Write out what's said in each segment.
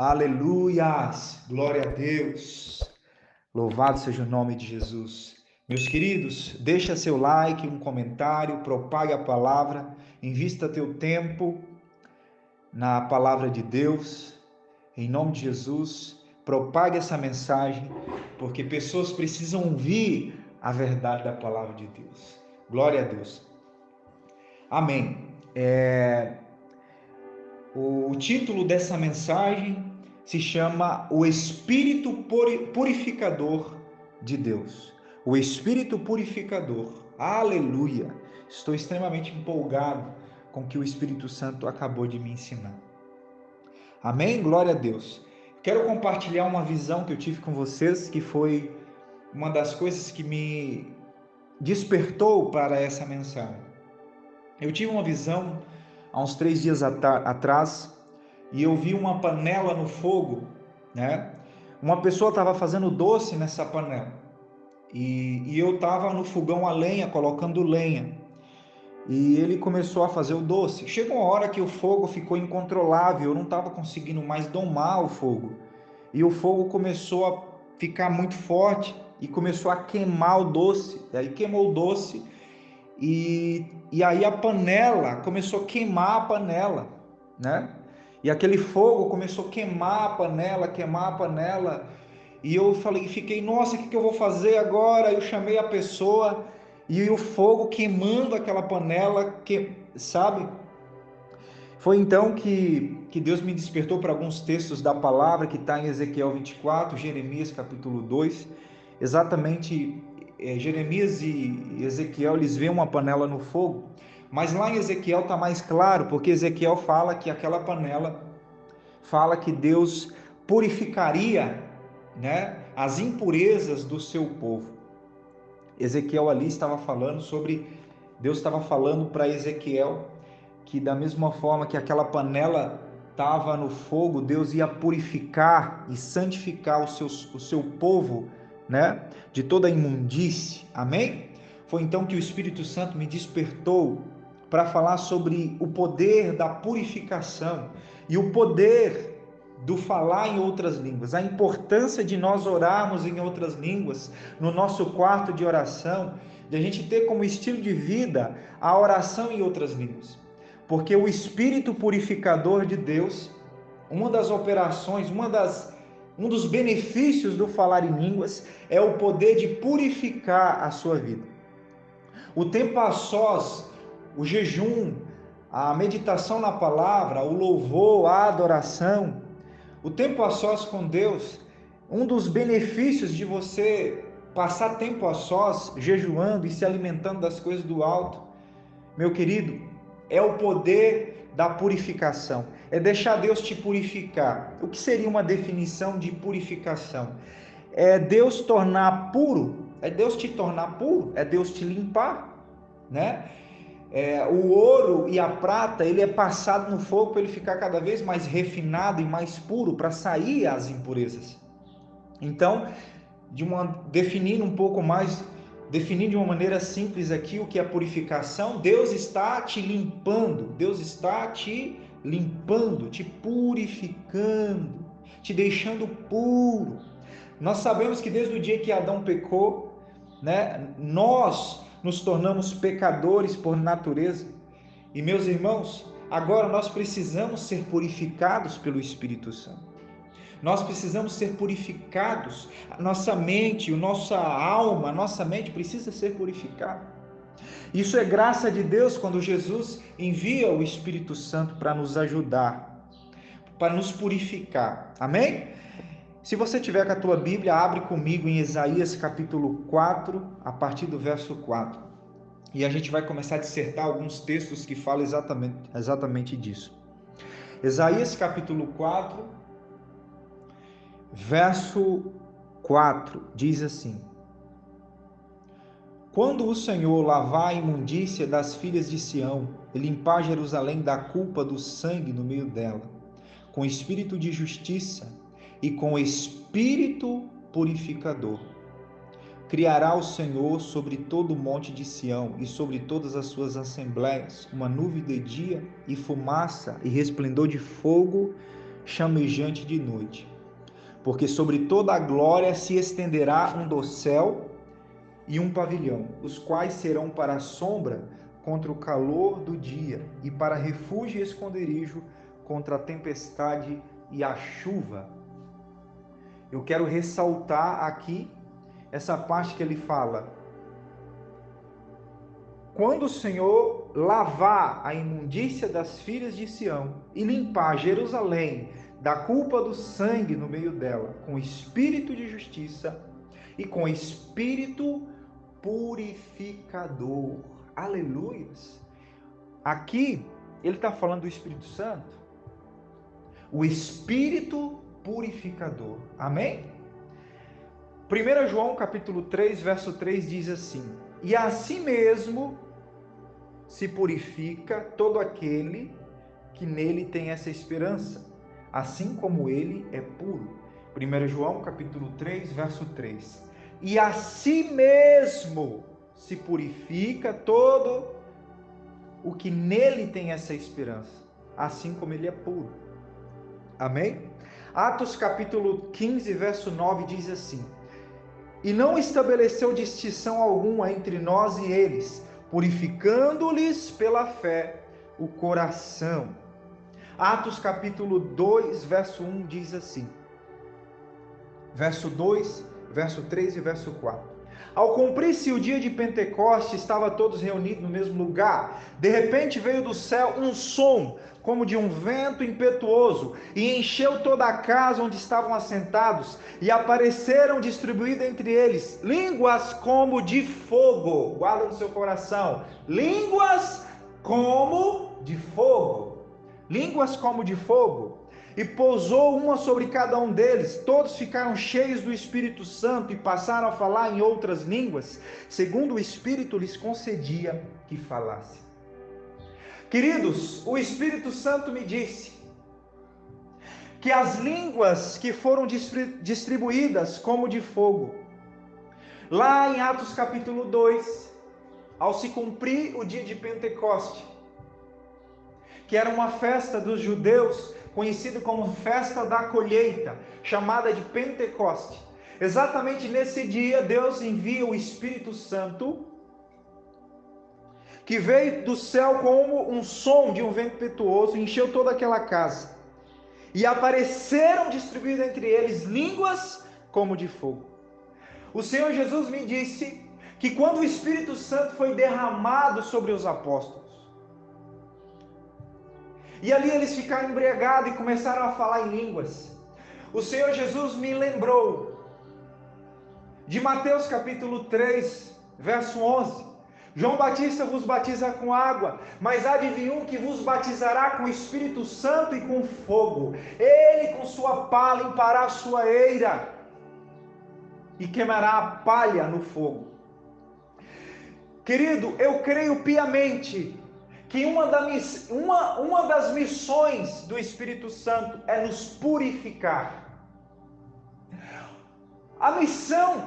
Aleluias! Glória a Deus! Louvado seja o nome de Jesus. Meus queridos, deixa seu like, um comentário, propague a palavra, invista teu tempo na palavra de Deus. Em nome de Jesus, propague essa mensagem, porque pessoas precisam ouvir a verdade da palavra de Deus. Glória a Deus. Amém. O título dessa mensagem se chama O Espírito Purificador de Deus. O Espírito Purificador. Aleluia! Estou extremamente empolgado com o que o Espírito Santo acabou de me ensinar. Amém? Glória a Deus. Quero compartilhar uma visão que eu tive com vocês, que foi uma das coisas que me despertou para essa mensagem. Eu tive uma visão há uns 3 dias atrás, e eu vi uma panela no fogo, né? Uma pessoa estava fazendo doce nessa panela, e eu estava no fogão a lenha, colocando lenha, e ele começou a fazer o doce. Chegou uma hora que o fogo ficou incontrolável, eu não estava conseguindo mais domar o fogo, e o fogo começou a ficar muito forte, e começou a queimar o doce, aí queimou o doce, e aí a panela começou a queimar a panela, né? E aquele fogo começou a queimar a panela, e eu fiquei, nossa, o que eu vou fazer agora? Eu chamei a pessoa, e o fogo queimando aquela panela, sabe? Foi então que Deus me despertou para alguns textos da palavra, que está em Ezequiel 24, Jeremias capítulo 2, exatamente. Jeremias e Ezequiel, eles veem uma panela no fogo, mas lá em Ezequiel está mais claro, porque Ezequiel fala que aquela panela, fala que Deus purificaria, né, as impurezas do seu povo. Ezequiel ali estava falando sobre, Deus estava falando para Ezequiel, que da mesma forma que aquela panela estava no fogo, Deus ia purificar e santificar o seu povo, né, de toda a imundície. Amém? Foi então que o Espírito Santo me despertou para falar sobre o poder da purificação e o poder do falar em outras línguas, a importância de nós orarmos em outras línguas no nosso quarto de oração, de a gente ter como estilo de vida a oração em outras línguas. Porque o Espírito Purificador de Deus, uma das operações, um dos benefícios do falar em línguas é o poder de purificar a sua vida. O tempo a sós, o jejum, a meditação na palavra, o louvor, a adoração, o tempo a sós com Deus, um dos benefícios de você passar tempo a sós, jejuando e se alimentando das coisas do alto, meu querido, é o poder da purificação, é deixar Deus te purificar. O que seria uma definição de purificação? É Deus tornar puro, é Deus te tornar puro, é Deus te limpar, né? O ouro e a prata, ele é passado no fogo para ele ficar cada vez mais refinado e mais puro, para sair as impurezas. Então, definindo um pouco mais, definindo de uma maneira simples aqui o que é purificação, Deus está te limpando, te purificando, te deixando puro. Nós sabemos que desde o dia que Adão pecou, né, nós nos tornamos pecadores por natureza. E meus irmãos, agora nós precisamos ser purificados pelo Espírito Santo. Nós precisamos ser purificados. A nossa mente, a nossa alma, a nossa mente precisa ser purificada. Isso é graça de Deus quando Jesus envia o Espírito Santo para nos ajudar, para nos purificar. Amém? Se você tiver com a tua Bíblia, abre comigo em Isaías capítulo 4, a partir do verso 4. E a gente vai começar a dissertar alguns textos que falam exatamente disso. Isaías capítulo 4, verso 4, diz assim: Quando o Senhor lavar a imundícia das filhas de Sião e limpar Jerusalém da culpa do sangue no meio dela, com espírito de justiça e com espírito purificador, criará o Senhor sobre todo o monte de Sião e sobre todas as suas assembleias uma nuvem de dia e fumaça e resplendor de fogo chamejante de noite. Porque sobre toda a glória se estenderá um dossel e um pavilhão, os quais serão para a sombra contra o calor do dia, e para refúgio e esconderijo contra a tempestade e a chuva. Eu quero ressaltar aqui essa parte que ele fala: quando o Senhor lavar a imundícia das filhas de Sião e limpar Jerusalém da culpa do sangue no meio dela, com espírito de justiça e com espírito purificador. Aleluias! Aqui ele está falando do Espírito Santo, o Espírito purificador. Amém? 1 João capítulo 3, verso 3 diz assim: e assim mesmo se purifica todo aquele que nele tem essa esperança, assim como ele é puro. 1 João capítulo 3, verso 3. E assim mesmo se purifica todo o que nele tem essa esperança, assim como ele é puro. Amém? Atos capítulo 15, verso 9 diz assim: e não estabeleceu distinção alguma entre nós e eles, purificando-lhes pela fé o coração. Atos capítulo 2, verso 1 diz assim, verso 2, verso 3 e verso 4. Ao cumprir-se o dia de Pentecostes, estavam todos reunidos no mesmo lugar. De repente veio do céu um som, como de um vento impetuoso, e encheu toda a casa onde estavam assentados, e apareceram distribuídas entre eles línguas como de fogo. Guarda no seu coração, línguas como de fogo. Línguas como de fogo. E pousou uma sobre cada um deles. Todos ficaram cheios do Espírito Santo e passaram a falar em outras línguas, segundo o Espírito lhes concedia que falassem. Queridos, o Espírito Santo me disse que as línguas que foram distribuídas como de fogo, lá em Atos capítulo 2, ao se cumprir o dia de Pentecoste, que era uma festa dos judeus, conhecida como festa da colheita, chamada de Pentecoste. Exatamente nesse dia, Deus envia o Espírito Santo, que veio do céu como um som de um vento impetuoso, encheu toda aquela casa. E apareceram distribuídas entre eles línguas como de fogo. O Senhor Jesus me disse que quando o Espírito Santo foi derramado sobre os apóstolos, e ali eles ficaram embriagados e começaram a falar em línguas, o Senhor Jesus me lembrou de Mateus capítulo 3, verso 11. João Batista vos batiza com água, mas há de vir um que vos batizará com o Espírito Santo e com fogo. Ele com sua pá limpará a sua eira e queimará a palha no fogo. Querido, eu creio piamente que uma das missões do Espírito Santo é nos purificar.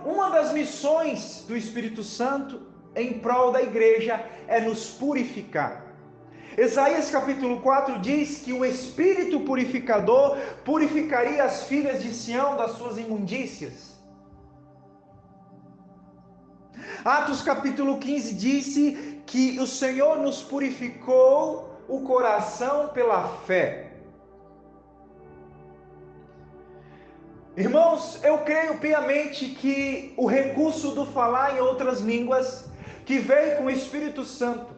Uma das missões do Espírito Santo em prol da igreja é nos purificar. Isaías capítulo 4 diz que o Espírito purificador purificaria as filhas de Sião das suas imundícias. Atos capítulo 15 disse que o Senhor nos purificou o coração pela fé. Irmãos, eu creio piamente que o recurso do falar em outras línguas, que veio com o Espírito Santo,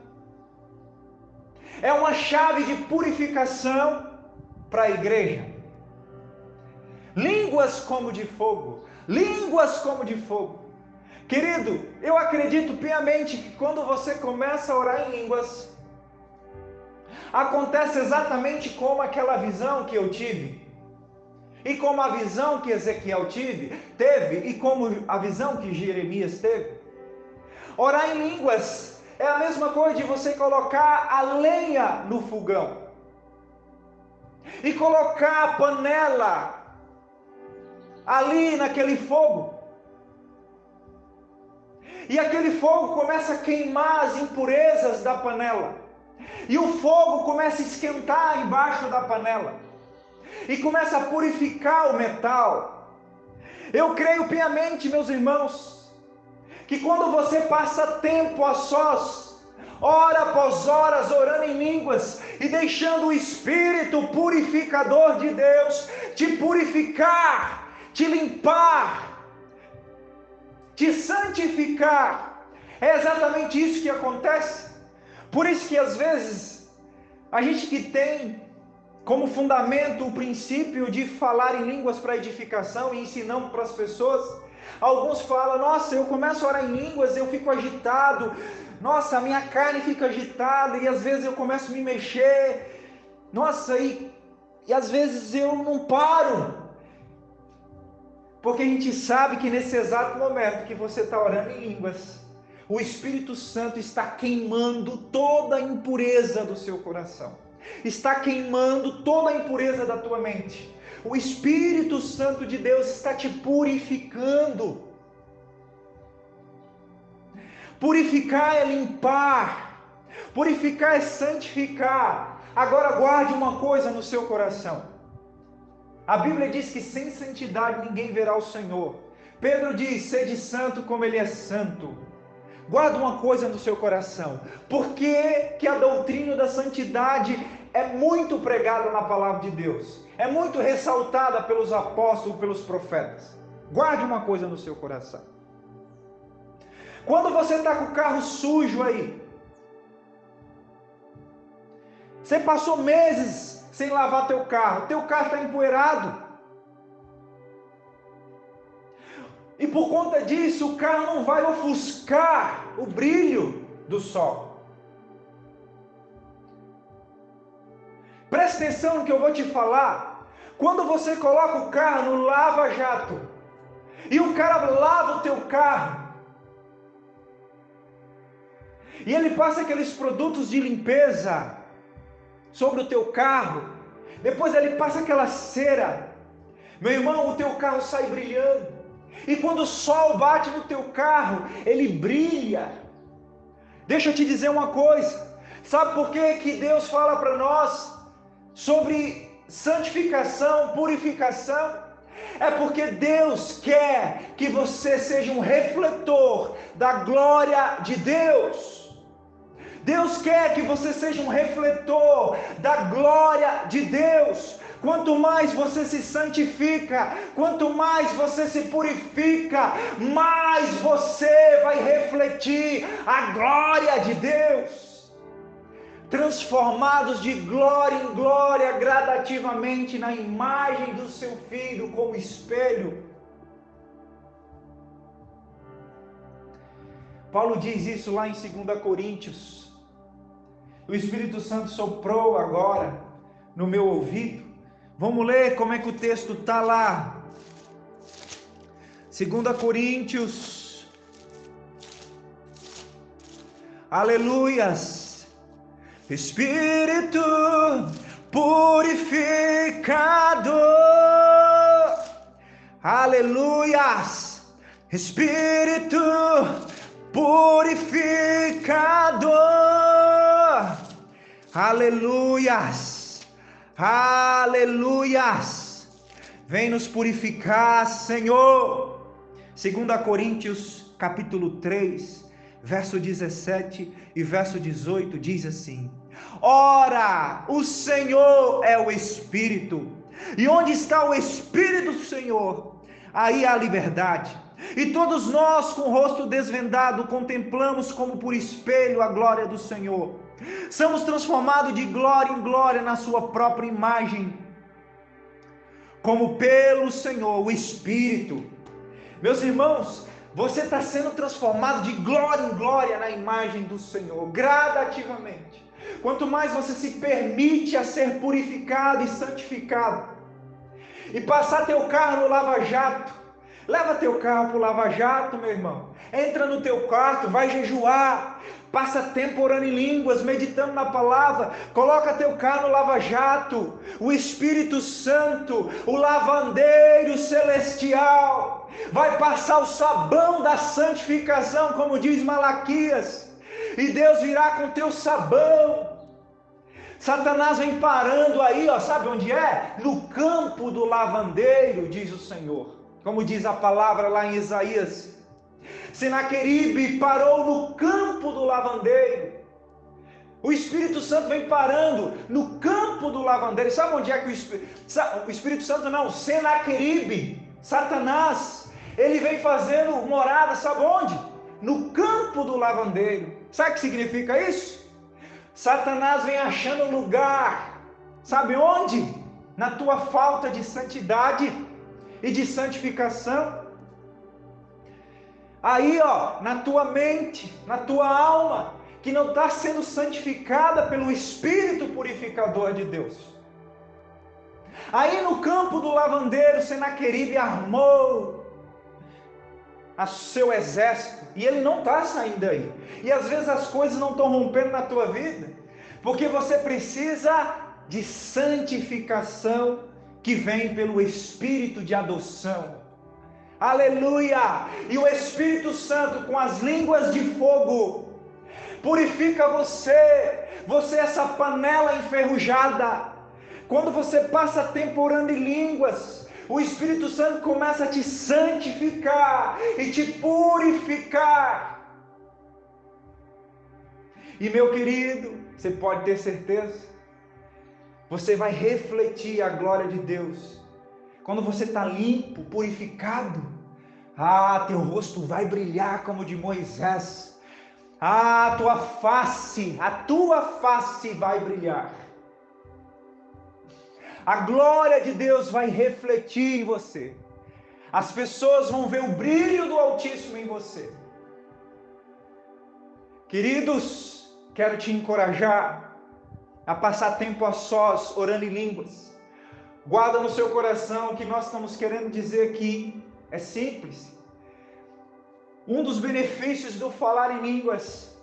é uma chave de purificação para a igreja. Línguas como de fogo, línguas como de fogo. Querido, eu acredito piamente que quando você começa a orar em línguas, acontece exatamente como aquela visão que eu tive, e como a visão que Ezequiel teve, e como a visão que Jeremias teve. Orar em línguas é a mesma coisa de você colocar a lenha no fogão, e colocar a panela ali naquele fogo, e aquele fogo começa a queimar as impurezas da panela, e o fogo começa a esquentar embaixo da panela, e começa a purificar o metal. Eu creio piamente, meus irmãos, que quando você passa tempo a sós, hora após horas, orando em línguas e deixando o Espírito purificador de Deus te purificar, te limpar, te santificar, é exatamente isso que acontece. Por isso que às vezes a gente que tem como fundamento o princípio de falar em línguas para edificação e ensinamos para as pessoas, alguns falam: nossa, eu começo a orar em línguas, eu fico agitado, nossa, a minha carne fica agitada, e às vezes eu começo a me mexer, nossa, e às vezes eu não paro, porque a gente sabe que nesse exato momento que você está orando em línguas, o Espírito Santo está queimando toda a impureza do seu coração, está queimando toda a impureza da tua mente. O Espírito Santo de Deus está te purificando. Purificar é limpar, purificar é santificar. Agora guarde uma coisa no seu coração. A Bíblia diz que sem santidade ninguém verá o Senhor. Pedro diz: sede santo como Ele é santo. Guarda uma coisa no seu coração. Por que a doutrina da santidade é muito pregada na palavra de Deus? É muito ressaltada pelos apóstolos, pelos profetas. Guarde uma coisa no seu coração. Quando você está com o carro sujo aí, você passou meses sem lavar teu carro está empoeirado. E por conta disso, o carro não vai ofuscar o brilho do sol. Presta atenção no que eu vou te falar. Quando você coloca o carro no lava-jato, e o cara lava o teu carro, e ele passa aqueles produtos de limpeza sobre o teu carro, depois ele passa aquela cera, meu irmão, o teu carro sai brilhando. E quando o sol bate no teu carro, ele brilha. Deixa eu te dizer uma coisa. Sabe por que Deus fala para nós sobre santificação, purificação? É porque Deus quer que você seja um refletor da glória de Deus. Deus quer que você seja um refletor da glória de Deus. Quanto mais você se santifica, quanto mais você se purifica, mais você vai refletir a glória de Deus. Transformados de glória em glória, gradativamente na imagem do seu Filho como espelho. Paulo diz isso lá em 2 Coríntios. O Espírito Santo soprou agora no meu ouvido. Vamos ler como é que o texto está lá. 2 Coríntios. Aleluias. Espírito purificador. Aleluias. Espírito purificador. Aleluias. Aleluias! Vem nos purificar, Senhor. 2 Coríntios capítulo 3, verso 17 e verso 18 diz assim: ora, o Senhor é o Espírito, e onde está o Espírito do Senhor, aí há liberdade. E todos nós, com o rosto desvendado, contemplamos como por espelho a glória do Senhor. Somos transformados de glória em glória na sua própria imagem, como pelo Senhor, o Espírito. Meus irmãos, você está sendo transformado de glória em glória na imagem do Senhor, gradativamente. Quanto mais você se permite a ser purificado e santificado, e passar teu carro no lava-jato, leva teu carro para o lava-jato, meu irmão. Entra no teu quarto, vai jejuar, passa tempo orando em línguas, meditando na palavra, coloca teu carro no lava-jato, o Espírito Santo, o lavandeiro celestial, vai passar o sabão da santificação, como diz Malaquias, e Deus virá com teu sabão. Satanás vem parando aí, ó, sabe onde é? No campo do lavandeiro, diz o Senhor. Como diz a palavra lá em Isaías. Senaqueribe parou no campo do lavandeiro. O Espírito Santo vem parando no campo do lavandeiro. Sabe onde é que o Espírito Santo não? Senaqueribe, Satanás, ele vem fazendo morada, sabe onde? No campo do lavandeiro. Sabe o que significa isso? Satanás vem achando lugar, sabe onde? Na tua falta de santidade e de santificação. Aí, ó, na tua mente, na tua alma, que não está sendo santificada pelo Espírito purificador de Deus. Aí no campo do lavandeiro, Senaqueribe armou a seu exército, e ele não está saindo daí. E às vezes as coisas não estão rompendo na tua vida, porque você precisa de santificação que vem pelo Espírito de adoção. Aleluia! E o Espírito Santo com as línguas de fogo purifica você. Você é essa panela enferrujada. Quando você passa tempo orando em línguas, o Espírito Santo começa a te santificar e te purificar. E meu querido, você pode ter certeza, você vai refletir a glória de Deus. Quando você está limpo, purificado, teu rosto vai brilhar como o de Moisés. A tua face vai brilhar. A glória de Deus vai refletir em você. As pessoas vão ver o brilho do Altíssimo em você. Queridos, quero te encorajar a passar tempo a sós, orando em línguas. Guarda no seu coração que nós estamos querendo dizer aqui. É simples. Um dos benefícios do falar em línguas,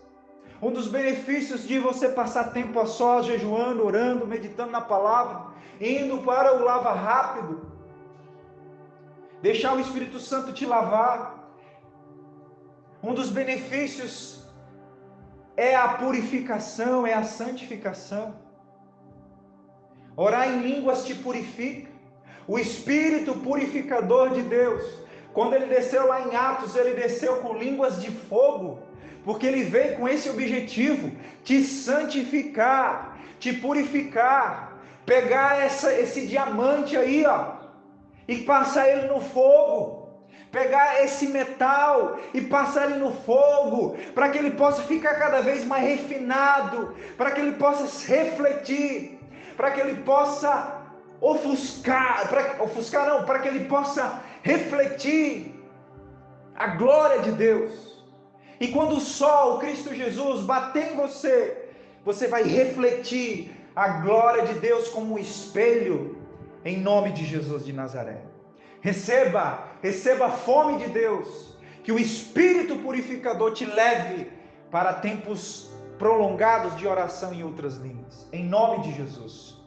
um dos benefícios de você passar tempo a sós, jejuando, orando, meditando na palavra, indo para o lava rápido, deixar o Espírito Santo te lavar. Um dos benefícios é a purificação, é a santificação. Orar em línguas te purifica. O Espírito purificador de Deus, quando ele desceu lá em Atos, ele desceu com línguas de fogo, porque ele veio com esse objetivo, te santificar, te purificar, pegar esse diamante aí, ó, e passar ele no fogo, pegar esse metal e passar ele no fogo, para que ele possa ficar cada vez mais refinado, para que ele possa refletir, para que ele possa para que ele possa refletir a glória de Deus. E quando o sol, Cristo Jesus, bater em você, você vai refletir a glória de Deus como um espelho, em nome de Jesus de Nazaré. Receba a fome de Deus, que o Espírito purificador te leve para tempos prolongados de oração em outras línguas, em nome de Jesus.